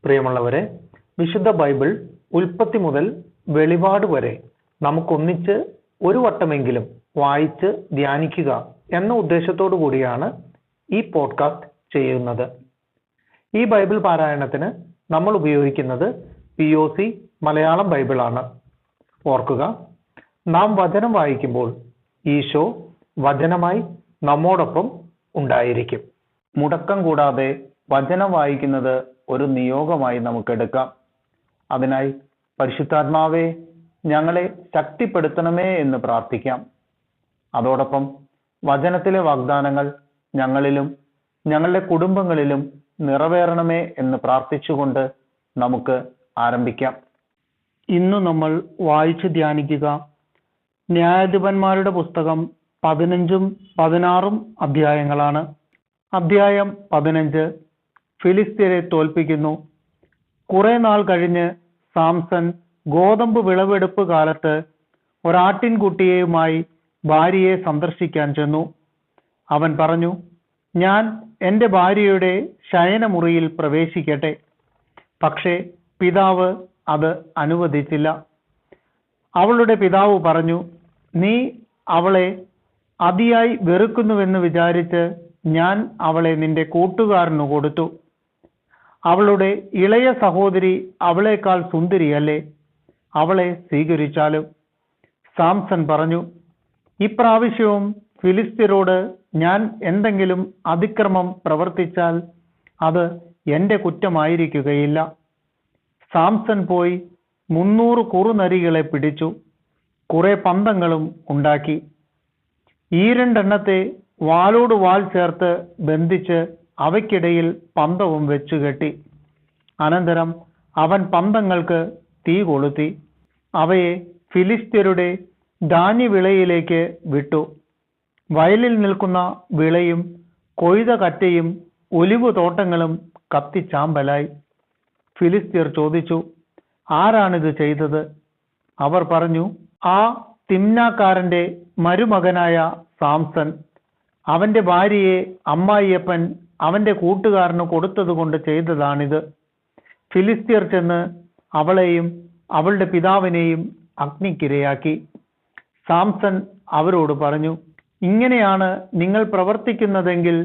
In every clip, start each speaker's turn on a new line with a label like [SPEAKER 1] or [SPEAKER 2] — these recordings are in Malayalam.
[SPEAKER 1] പ്രിയമുള്ളവരെ, വിശുദ്ധ ബൈബിൾ ഉൽപ്പത്തി മുതൽ വെളിപാട് വരെ നമുക്കൊന്നിച്ച് ഒരു വട്ടമെങ്കിലും വായിച്ച് ധ്യാനിക്കുക എന്ന ഉദ്ദേശത്തോടു കൂടിയാണ് ഈ പോഡ്കാസ്റ്റ് ചെയ്യുന്നത്. ഈ ബൈബിൾ പാരായണത്തിന് നമ്മൾ ഉപയോഗിക്കുന്നത് POC മലയാളം ബൈബിളാണ്. ഓർക്കുക, നാം വചനം വായിക്കുമ്പോൾ ഈശോ വചനമായി നമ്മോടൊപ്പം ഉണ്ടായിരിക്കും. മുടക്കം കൂടാതെ വചനം വായിക്കുന്നത് ഒരു നിയോഗമായി നമുക്കെടുക്കാം. അതിനായി പരിശുദ്ധാത്മാവേ, ഞങ്ങളെ ശക്തിപ്പെടുത്തണമേ എന്ന് പ്രാർത്ഥിക്കാം. അതോടൊപ്പം വചനത്തിലെ വാഗ്ദാനങ്ങൾ ഞങ്ങളിലും ഞങ്ങളുടെ കുടുംബങ്ങളിലും നിറവേറണമേ എന്ന് പ്രാർത്ഥിച്ചുകൊണ്ട് നമുക്ക് ആരംഭിക്കാം. ഇന്ന് നമ്മൾ വായിച്ച് ധ്യാനിക്കുക ന്യായാധിപന്മാരുടെ പുസ്തകം 15ഉം 16ഉം അധ്യായങ്ങളാണ്. അധ്യായം 15 ഫിലിസ്ത്യരെ തോൽപ്പിക്കുന്നു. കുറെ നാൾ കഴിഞ്ഞ് സാംസൺ ഗോതമ്പ് വിളവെടുപ്പ് കാലത്ത് ഒരാട്ടിൻകുട്ടിയുമായി ഭാര്യയെ സന്ദർശിക്കാൻ ചെന്നു. അവൻ പറഞ്ഞു, ഞാൻ എൻ്റെ ഭാര്യയുടെ ശയനമുറിയിൽ പ്രവേശിക്കട്ടെ. പക്ഷേ പിതാവ് അത് അനുവദിച്ചില്ല. അവളുടെ പിതാവ് പറഞ്ഞു, നീ അവളെ അതിയായി വെറുക്കുന്നുവെന്ന് വിചാരിച്ച് ഞാൻ അവളെ നിന്റെ കൂട്ടുകാരനു കൊടുത്തു. അവളുടെ ഇളയ സഹോദരി അവളേക്കാൾ സുന്ദരിയല്ലേ? അവളെ സ്വീകരിച്ചാലും. സാംസൺ പറഞ്ഞു, ഇപ്രാവശ്യവും ഫിലിസ്ത്യരോട് ഞാൻ എന്തെങ്കിലും അതിക്രമം പ്രവർത്തിച്ചാൽ അത് എൻ്റെ കുറ്റമായിരിക്കുകയില്ല. സാംസൺ പോയി 300 കുറുനരികളെ പിടിച്ചു, കുറെ പന്തങ്ങളും ഉണ്ടാക്കി. ഈ 2 എണ്ണത്തെ വാലോട് വാൽ ചേർത്ത് ബന്ധിച്ച് അവയ്ക്കിടയിൽ പന്തവും വെച്ചുകെട്ടി. അനന്തരം അവൻ പന്തങ്ങൾക്ക് തീ കൊളുത്തി അവയെ ഫിലിസ്ത്യരുടെ ധാന്യവിളയിലേക്ക് വിട്ടു. വയലിൽ നിൽക്കുന്ന വിളയും കൊയ്ത കറ്റയും ഒലിവു തോട്ടങ്ങളും കത്തിച്ചാമ്പലായി. ഫിലിസ്ത്യർ ചോദിച്ചു, ആരാണിത് ചെയ്തത്? അവർ പറഞ്ഞു, ആ തിമ്നാക്കാരന്റെ മരുമകനായ സാംസൺ. അവന്റെ ഭാര്യയെ അമ്മായിയപ്പൻ അവന്റെ കൂട്ടുകാരന് കൊടുത്തതുകൊണ്ട് ചെയ്തതാണിത്. ഫിലിസ്ത്യർ ചെന്ന് അവളെയും അവളുടെ പിതാവിനെയും അഗ്നിക്കിരയാക്കി. സാംസൺ അവരോട് പറഞ്ഞു, ഇങ്ങനെയാണ് നിങ്ങൾ പ്രവർത്തിക്കുന്നതെങ്കിൽ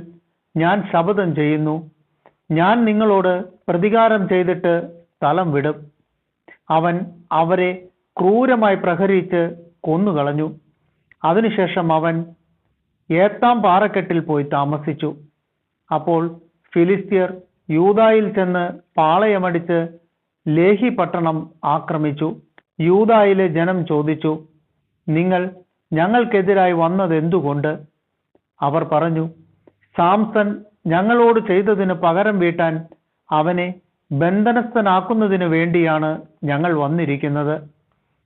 [SPEAKER 1] ഞാൻ ശപഥം ചെയ്യുന്നു, ഞാൻ നിങ്ങളോട് പ്രതികാരം ചെയ്തിട്ട് സ്ഥലം വിടും. അവൻ അവരെ ക്രൂരമായി പ്രഹരിച്ച് കൊന്നുകളഞ്ഞു. അതിനുശേഷം അവൻ ഏത്താം പാറക്കെട്ടിൽ പോയി താമസിച്ചു. അപ്പോൾ ഫിലിസ്ത്യർ യൂദായിൽ ചെന്ന് പാളയമടിച്ച് ലേഹി പട്ടണം ആക്രമിച്ചു. യൂദായിലെ ജനം ചോദിച്ചു, നിങ്ങൾ ഞങ്ങൾക്കെതിരായി വന്നത് എന്തുകൊണ്ട്? അവർ പറഞ്ഞു, സാംസൺ ഞങ്ങളോട് ചെയ്തതിന് പകരം വീട്ടാൻ അവനെ ബന്ധനസ്ഥനാക്കുന്നതിന് വേണ്ടിയാണ് ഞങ്ങൾ വന്നിരിക്കുന്നത്.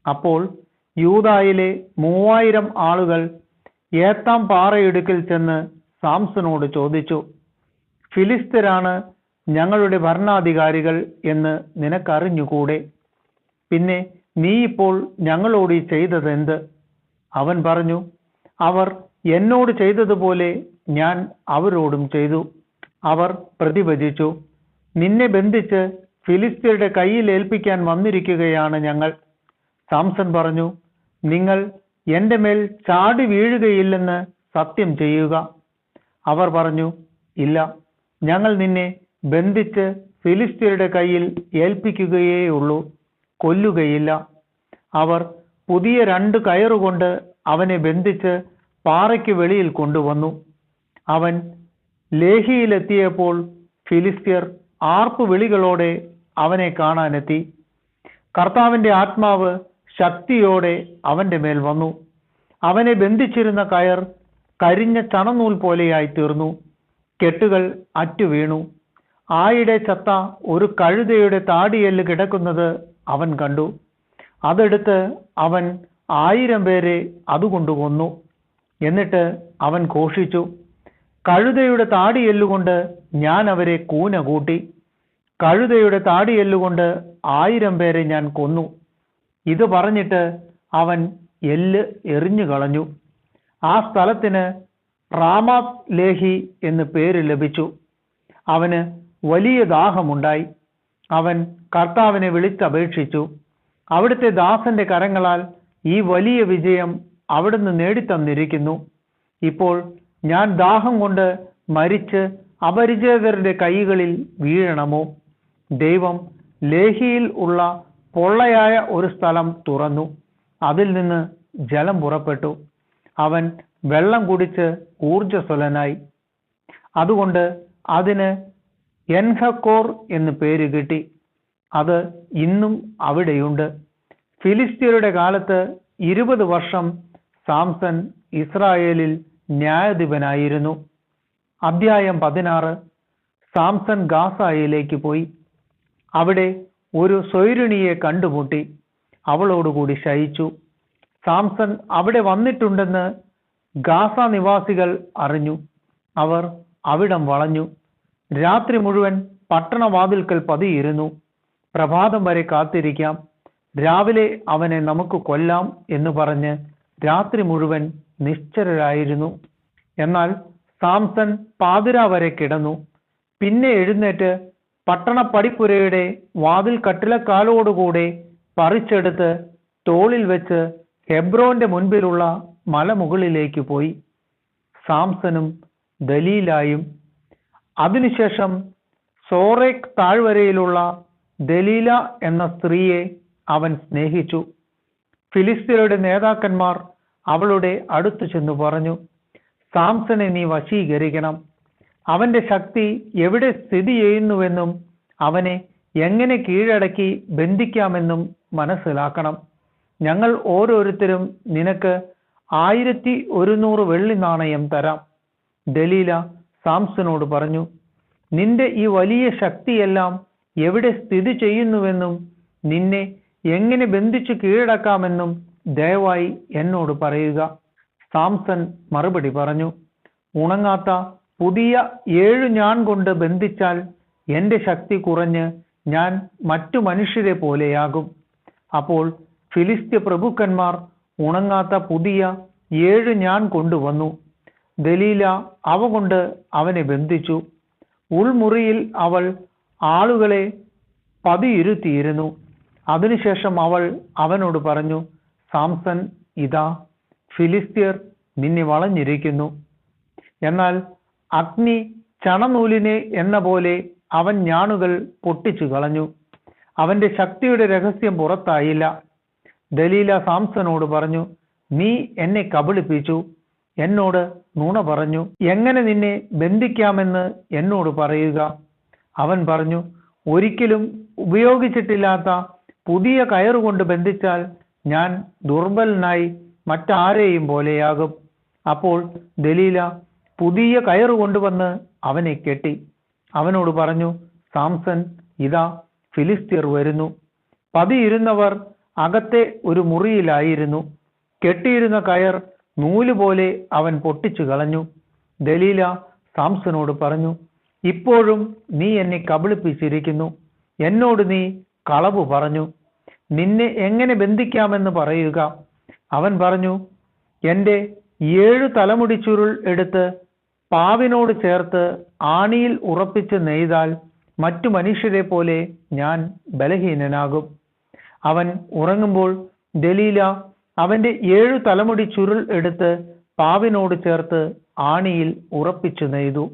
[SPEAKER 1] അപ്പോൾ യൂദായിലെ 3000 ആളുകൾ ഏത്താം പാറയിടുക്കിൽ ചെന്ന് സാംസനോട് ചോദിച്ചു, ഫിലിസ്ത്യരാണ് ഞങ്ങളുടെ ഭരണാധികാരികൾ എന്ന് നിനക്കറിഞ്ഞുകൂടെ? പിന്നെ നീ ഇപ്പോൾ ഞങ്ങളോട് ഈ ചെയ്തതെന്ത്? അവൻ പറഞ്ഞു, അവർ എന്നോട് ചെയ്തതുപോലെ ഞാൻ അവരോടും ചെയ്തു. അവർ പ്രതിവചിച്ചു, നിന്നെ ബന്ധിച്ച് ഫിലിസ്ത്യരുടെ കയ്യിൽ ഏൽപ്പിക്കാൻ വന്നിരിക്കുകയാണ് ഞങ്ങൾ. സാംസൺ പറഞ്ഞു, നിങ്ങൾ എൻ്റെ മേൽ ചാടി വീഴുകയില്ലെന്ന് സത്യം ചെയ്യുക. അവർ പറഞ്ഞു, ഇല്ല, ഞങ്ങൾ നിന്നെ ബന്ധിച്ച് ഫിലിസ്ത്യരുടെ കയ്യിൽ ഏൽപ്പിക്കുകയേയുള്ളൂ, കൊല്ലുകയില്ല. അവർ പുതിയ 2 കയറുകൊണ്ട് അവനെ ബന്ധിച്ച് പാറയ്ക്ക് വെളിയിൽ കൊണ്ടുവന്നു. അവൻ ലേഹിയിലെത്തിയപ്പോൾ ഫിലിസ്ത്യർ ആർപ്പുവിളികളോടെ അവനെ കാണാനെത്തി. കർത്താവിൻ്റെ ആത്മാവ് ശക്തിയോടെ അവന്റെ മേൽ വന്നു. അവനെ ബന്ധിച്ചിരുന്ന കയർ കരിഞ്ഞ ചണനൂൽ പോലെയായി തീർന്നു. കെട്ടുകൾ അറ്റുവീണു. ആയിടെ ചത്ത ഒരു കഴുതയുടെ താടിയെല്ല് കിടക്കുന്നത് അവൻ കണ്ടു. അതെടുത്ത് അവൻ 1000 പേരെ അതുകൊണ്ട് കൊന്നു. എന്നിട്ട് അവൻ ഘോഷിച്ചു, കഴുതയുടെ താടിയെല്ലുകൊണ്ട് ഞാൻ അവരെ കൂന കൂട്ടി. കഴുതയുടെ താടിയെല്ലുകൊണ്ട് 1000 പേരെ ഞാൻ കൊന്നു. ഇത് പറഞ്ഞിട്ട് അവൻ എല്ല് എറിഞ്ഞു കളഞ്ഞു. ആ സ്ഥലത്തിന് റാമാത്ത് ലേഹി എന്ന് പേര് ലഭിച്ചു. അവന് വലിയ ദാഹമുണ്ടായി. അവൻ കർത്താവിനെ വിളിച്ചപേക്ഷിച്ചു. അവിടുത്തെ ദാസന്റെ കരങ്ങളാൽ ഈ വലിയ വിജയം അവിടുന്ന് നേടിത്തന്നിരിക്കുന്നു. ഇപ്പോൾ ഞാൻ ദാഹം കൊണ്ട് മരിച്ച് അപരിചിതരുടെ കൈകളിൽ വീഴണമോ? ദൈവം ലേഹിയിൽ ഉള്ള പൊള്ളയായ ഒരു സ്ഥലം തുറന്നു. അതിൽ നിന്ന് ജലം പുറപ്പെട്ടു. അവൻ വെള്ളം കുടിച്ച് ഊർജ്ജസ്വലനായി. അതുകൊണ്ട് അതിന് എൻഹക്കോർ എന്ന് പേര് കിട്ടി. അത് ഇന്നും അവിടെയുണ്ട്. ഫിലിസ്ത്യരുടെ കാലത്ത് 20 വർഷം സാംസൺ ഇസ്രായേലിൽ ന്യായാധിപനായിരുന്നു. അധ്യായം 16. സാംസൺ ഗാസായിലേക്ക് പോയി. അവിടെ ഒരു സ്വൈരിണിയെ കണ്ടുമുട്ടി. അവളോടുകൂടി ശയിച്ചു. സാംസൺ അവിടെ വന്നിട്ടുണ്ടെന്ന് ഗാസ നിവാസികൾ അറിഞ്ഞു. അവർ അവിടം വളഞ്ഞു. രാത്രി മുഴുവൻ പട്ടണവാതിൽക്കൽ പതിയിരുന്നു. പ്രഭാതം വരെ കാത്തിരിക്കാം, രാവിലെ അവനെ നമുക്ക് കൊല്ലാം എന്ന് പറഞ്ഞ് രാത്രി മുഴുവൻ നിശ്ചലരായിരുന്നു. എന്നാൽ സാംസൺ പാതിരാ വരെ കിടന്നു. പിന്നെ എഴുന്നേറ്റ് പട്ടണപ്പടിപ്പുരയുടെ വാതിൽ കട്ടിലക്കാലോടുകൂടെ പറിച്ചെടുത്ത് തോളിൽ വെച്ച് ഹെബ്രോന്റെ മുൻപിലുള്ള മലമുകളിലേക്ക് പോയി. സാംസനും ദലീലായും. അതിനുശേഷം സോറേക്ക് താഴ്വരയിലുള്ള ദലീല എന്ന സ്ത്രീയെ അവൻ സ്നേഹിച്ചു. ഫിലിസ്ത്യരുടെ നേതാക്കന്മാർ അവളുടെ അടുത്തു ചെന്നു പറഞ്ഞു, സാംസനെ നീ വശീകരിക്കണം. അവന്റെ ശക്തി എവിടെ സ്ഥിതി ചെയ്യുന്നുവെന്നും അവനെ എങ്ങനെ കീഴടക്കി ബന്ധിക്കാമെന്നും മനസ്സിലാക്കണം. ഞങ്ങൾ ഓരോരുത്തരും നിനക്ക് 1100 വെള്ളി നാണയം തരാം. ദലീല സാംസനോട് പറഞ്ഞു, നിന്റെ ഈ വലിയ ശക്തിയെല്ലാം എവിടെ സ്ഥിതി ചെയ്യുന്നുവെന്നും നിന്നെ എങ്ങനെ ബന്ധിച്ചു കീഴടക്കാമെന്നും ദയവായി എന്നോട് പറയുക. സാംസൺ മറുപടി പറഞ്ഞു, ഉണങ്ങാത്ത പുതിയ 7 ഞാൺ കൊണ്ട് ബന്ധിച്ചാൽ എൻ്റെ ശക്തി കുറഞ്ഞ് ഞാൻ മറ്റു മനുഷ്യരെ പോലെയാകും. അപ്പോൾ ഫിലിസ്ത്യ പ്രഭുക്കന്മാർ ഉണങ്ങാത്ത പുതിയ 7 ഞാൺ കൊണ്ടുവന്നു. ദലീല അവ കൊണ്ട് അവനെ ബന്ധിച്ചു. ഉൾമുറിയിൽ അവൾ ആളുകളെ പതിയിരുത്തിയിരുന്നു. അതിനുശേഷം അവൾ അവനോട് പറഞ്ഞു, സാംസൺ, ഇതാ ഫിലിസ്ത്യർ നിന്നെ വളഞ്ഞിരിക്കുന്നു. എന്നാൽ അഗ്നി ചണനൂലിനെ എന്ന പോലെ അവൻ ഞാണുകൾ പൊട്ടിച്ചു കളഞ്ഞു. അവന്റെ ശക്തിയുടെ രഹസ്യം പുറത്തായില്ല. ദലീല സാംസനോട് പറഞ്ഞു, നീ എന്നെ കബളിപ്പിച്ചു, എന്നോട് നുണ പറഞ്ഞു. എങ്ങനെ നിന്നെ ബന്ധിക്കാമെന്ന് എന്നോട് പറയുക. അവൻ പറഞ്ഞു, ഒരിക്കലും ഉപയോഗിച്ചിട്ടില്ലാത്ത പുതിയ കയറുകൊണ്ട് ബന്ധിച്ചാൽ ഞാൻ ദുർബലനായി മറ്റാരെയും പോലെയാകും. അപ്പോൾ ദലീല പുതിയ കയറുകൊണ്ടുവന്ന് അവനെ കെട്ടി. അവനോട് പറഞ്ഞു, സാംസൺ, ഇതാ ഫിലിസ്ത്യർ വരുന്നു. പതിയിരുന്നവർ അകത്തെ ഒരു മുറിയിലായിരുന്നു. കെട്ടിയിരുന്ന കയർ നൂലുപോലെ അവൻ പൊട്ടിച്ചു കളഞ്ഞു. ദലീല സാംസനോട് പറഞ്ഞു, ഇപ്പോഴും നീ എന്നെ കബളിപ്പിച്ചിരിക്കുന്നു. എന്നോട് നീ കളവ് പറഞ്ഞു. നിന്നെ എങ്ങനെ ബന്ധിക്കാമെന്ന് പറയുക. അവൻ പറഞ്ഞു, എൻ്റെ 7 തലമുടി ചുരുൾ എടുത്ത് പാവിനോട് ചേർത്ത് ആണിയിൽ ഉറപ്പിച്ച് നെയ്താൽ മറ്റു മനുഷ്യരെ പോലെ ഞാൻ ബലഹീനനാകും. അവൻ ഉറങ്ങുമ്പോൾ ദലീല അവന്റെ 7 തലമുടി ചുരുൾ എടുത്ത് പാവിനോട് ചേർത്ത് ആണിയിൽ ഉറപ്പിച്ചു നെയ്തു.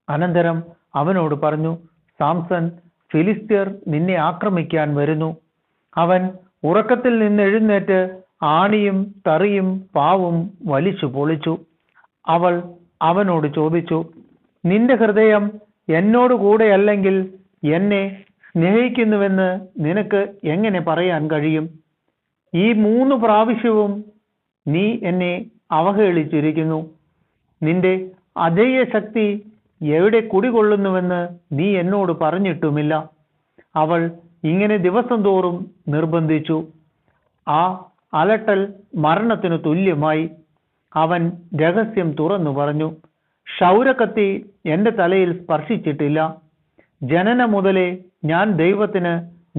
[SPEAKER 1] അനന്തരം അവനോട് പറഞ്ഞു, സാംസൺ, ഫിലിസ്ത്യർ നിന്നെ ആക്രമിക്കാൻ വരുന്നു. അവൻ ഉറക്കത്തിൽ നിന്ന് എഴുന്നേറ്റ് ആണിയും തറിയും പാവും വലിച്ചു പൊളിച്ചു. അവൾ അവനോട് ചോദിച്ചു, നിന്റെ ഹൃദയം എന്നോട് കൂടെയല്ലെങ്കിൽ എന്നെ സ്നേഹിക്കുന്നുവെന്ന് നിനക്ക് എങ്ങനെ പറയാൻ കഴിയും? ഈ 3 പ്രാവശ്യവും നീ എന്നെ അവഹേളിച്ചിരിക്കുന്നു. നിന്റെ അജയ്യ ശക്തി എവിടെ കുടികൊള്ളുന്നുവെന്ന് നീ എന്നോട് പറഞ്ഞിട്ടുമില്ല. അവൾ ഇങ്ങനെ ദിവസം തോറും നിർബന്ധിച്ചു. ആ അലട്ടൽ മരണത്തിനു തുല്യമായി. അവൻ രഹസ്യം തുറന്നു പറഞ്ഞു, ക്ഷൗരക്കത്തി എൻ്റെ തലയിൽ സ്പർശിച്ചിട്ടില്ല. ജനനം മുതലേ ഞാൻ ദൈവത്തിന്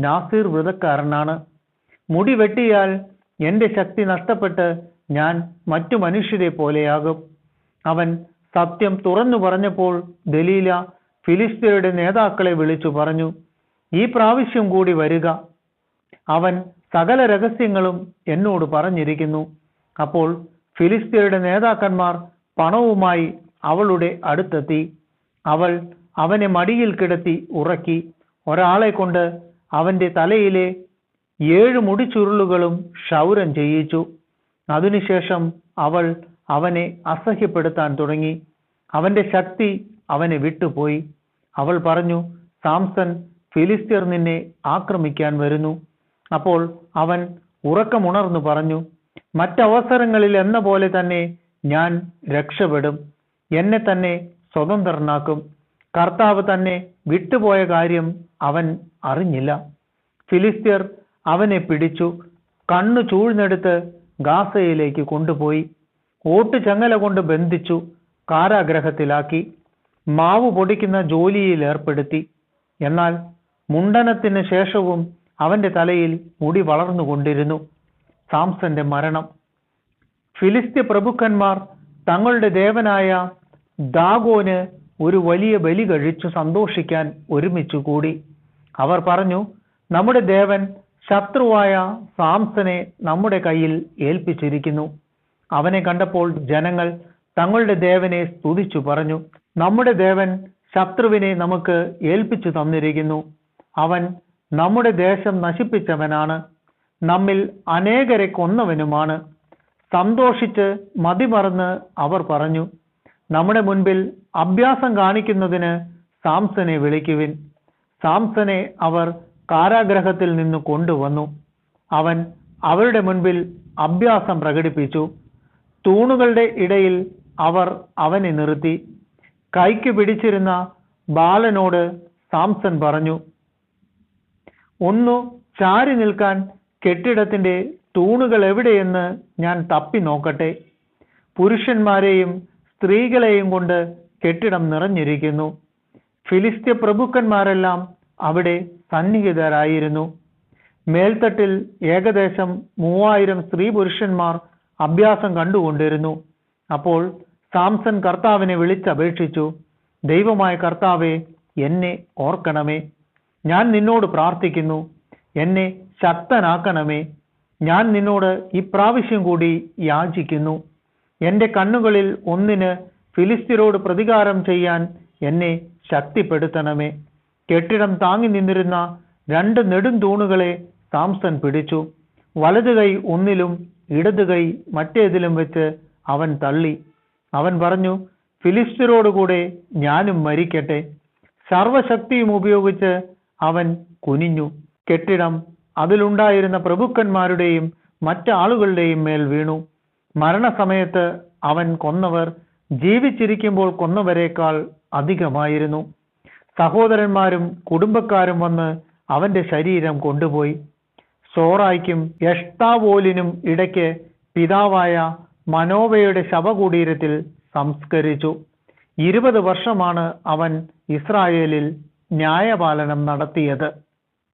[SPEAKER 1] നാസീർ വ്രതക്കാരനാണ്. മുടി വെട്ടിയാൽ എൻ്റെ ശക്തി നഷ്ടപ്പെട്ട് ഞാൻ മറ്റു മനുഷ്യരെ പോലെയാകും. അവൻ സത്യം തുറന്നു പറഞ്ഞപ്പോൾ ദലീല ഫിലിസ്ത്യരുടെ നേതാക്കളെ വിളിച്ചു പറഞ്ഞു, ഈ പ്രാവശ്യം കൂടി വരിക. അവൻ സകല രഹസ്യങ്ങളും എന്നോട് പറഞ്ഞിരിക്കുന്നു. അപ്പോൾ ഫിലിസ്ത്യരുടെ നേതാക്കന്മാർ പണവുമായി അവളുടെ അടുത്തെത്തി. അവൾ അവനെ മടിയിൽ കിടത്തി ഉറക്കി. ഒരാളെ കൊണ്ട് അവന്റെ തലയിലെ 7 മുടിച്ചുരുളുകളും ക്ഷൗരം ചെയ്യിച്ചു. അതിനുശേഷം അവൾ അവനെ അസഹ്യപ്പെടുത്താൻ തുടങ്ങി. അവന്റെ ശക്തി അവനെ വിട്ടുപോയി. അവൾ പറഞ്ഞു, സാംസൺ, ഫിലിസ്ത്യർ നിന്നെ ആക്രമിക്കാൻ വരുന്നു. അപ്പോൾ അവൻ ഉറക്കമുണർന്നു പറഞ്ഞു, മറ്റവസരങ്ങളിൽ എന്ന പോലെ തന്നെ ഞാൻ രക്ഷപ്പെടും, എന്നെ തന്നെ സ്വതന്ത്രനാക്കും. കർത്താവ് തന്നെ വിട്ടുപോയ കാര്യം അവൻ അറിഞ്ഞില്ല. ഫിലിസ്ത്യർ അവനെ പിടിച്ചു, കണ്ണു ചൂഴ്ന്നെടുത്ത് ഗാസയിലേക്ക് കൊണ്ടുപോയി. ഓട്ടുചങ്ങല കൊണ്ട് ബന്ധിച്ചു കാരാഗ്രഹത്തിലാക്കി. മാവ് പൊടിക്കുന്ന ജോലിയിൽ ഏർപ്പെടുത്തി. എന്നാൽ മുണ്ടനത്തിന് ശേഷവും അവന്റെ തലയിൽ മുടി വളർന്നുകൊണ്ടിരുന്നു. സാംസന്റെ മരണം. ഫിലിസ്ത്യ പ്രഭുക്കന്മാർ തങ്ങളുടെ ദേവനായ ദാഗോന് ഒരു വലിയ ബലി കഴിച്ചു സന്തോഷിക്കാൻ ഒരുമിച്ചു കൂടി. അവർ പറഞ്ഞു, നമ്മുടെ ദേവൻ ശത്രുവായ സാംസനെ നമ്മുടെ കയ്യിൽ ഏൽപ്പിച്ചിരിക്കുന്നു. അവനെ കണ്ടപ്പോൾ ജനങ്ങൾ തങ്ങളുടെ ദേവനെ സ്തുതിച്ചു പറഞ്ഞു, നമ്മുടെ ദേവൻ ശത്രുവിനെ നമുക്ക് ഏൽപ്പിച്ചു തന്നിരിക്കുന്നു. അവൻ നമ്മുടെ ദേശം നശിപ്പിച്ചവനാണ്, നമ്മിൽ അനേകരെ കൊന്നവനുമാണ്. സന്തോഷിച്ച് മതിമറന്ന് അവർ പറഞ്ഞു, നമ്മുടെ മുൻപിൽ അഭ്യാസം കാണിക്കുന്നതിന് സാംസനെ വിളിക്കുവിൻ. സാംസനെ അവർ കാരാഗ്രഹത്തിൽ നിന്ന് കൊണ്ടുവന്നു. അവൻ അവരുടെ മുൻപിൽ അഭ്യാസം പ്രകടിപ്പിച്ചു. തൂണുകളുടെ ഇടയിൽ അവർ അവനെ നിർത്തി. കൈക്ക് പിടിച്ചിരുന്ന ബാലനോട് സാംസൺ പറഞ്ഞു, ഒന്നു ചാരി നിൽക്കാൻ കെട്ടിടത്തിന്റെ തൂണുകൾ എവിടെയെന്ന് ഞാൻ തപ്പി നോക്കട്ടെ. പുരുഷന്മാരെയും സ്ത്രീകളെയും കൊണ്ട് കെട്ടിടം നിറഞ്ഞിരിക്കുന്നു. ഫിലിസ്ത്യ പ്രഭുക്കന്മാരെല്ലാം അവിടെ സന്നിഹിതരായിരുന്നു. മേൽത്തട്ടിൽ ഏകദേശം 3000 സ്ത്രീ പുരുഷന്മാർ അഭ്യാസം കണ്ടുകൊണ്ടിരുന്നു. അപ്പോൾ സാംസൺ കർത്താവിനെ വിളിച്ചപേക്ഷിച്ചു, ദൈവമായ കർത്താവെ, എന്നെ ഓർക്കണമേ. ഞാൻ നിന്നോട് പ്രാർത്ഥിക്കുന്നു, എന്നെ ശക്തനാക്കണമേ. ഞാൻ നിന്നോട് ഇപ്രാവശ്യം കൂടി യാചിക്കുന്നു. എൻ്റെ കണ്ണുകളിൽ ഒന്നിന് ഫിലിസ്ത്യരോട് പ്രതികാരം ചെയ്യാൻ എന്നെ ശക്തിപ്പെടുത്തണമേ. കെട്ടിടം താങ്ങി നിന്നിരുന്ന 2 നെടും തൂണുകളെ സാംസൺ പിടിച്ചു. വലതു കൈ ഒന്നിലും ഇടതു കൈ മറ്റേതിലും വെച്ച് അവൻ തള്ളി. അവൻ പറഞ്ഞു, ഫിലിസ്ത്യരോടുകൂടെ ഞാനും മരിക്കട്ടെ. സർവശക്തിയും ഉപയോഗിച്ച് അവൻ കുനിഞ്ഞു. കെട്ടിടം അതിലുണ്ടായിരുന്ന പ്രഭുക്കന്മാരുടെയും മറ്റാളുകളുടെയും മേൽ വീണു. മരണസമയത്ത് അവൻ കൊന്നവർ ജീവിച്ചിരിക്കുമ്പോൾ കൊന്നവരെക്കാൾ അധികമായിരുന്നു. സഹോദരന്മാരും കുടുംബക്കാരും വന്ന് അവന്റെ ശരീരം കൊണ്ടുപോയി. സോറായ്ക്കും എഷ്താവോലിനും ഇടയ്ക്ക് പിതാവായ മനോവയുടെ ശവകുടീരത്തിൽ സംസ്കരിച്ചു. 20 വർഷമാണ് അവൻ ഇസ്രായേലിൽ ന്യായപാലനം നടത്തിയത്.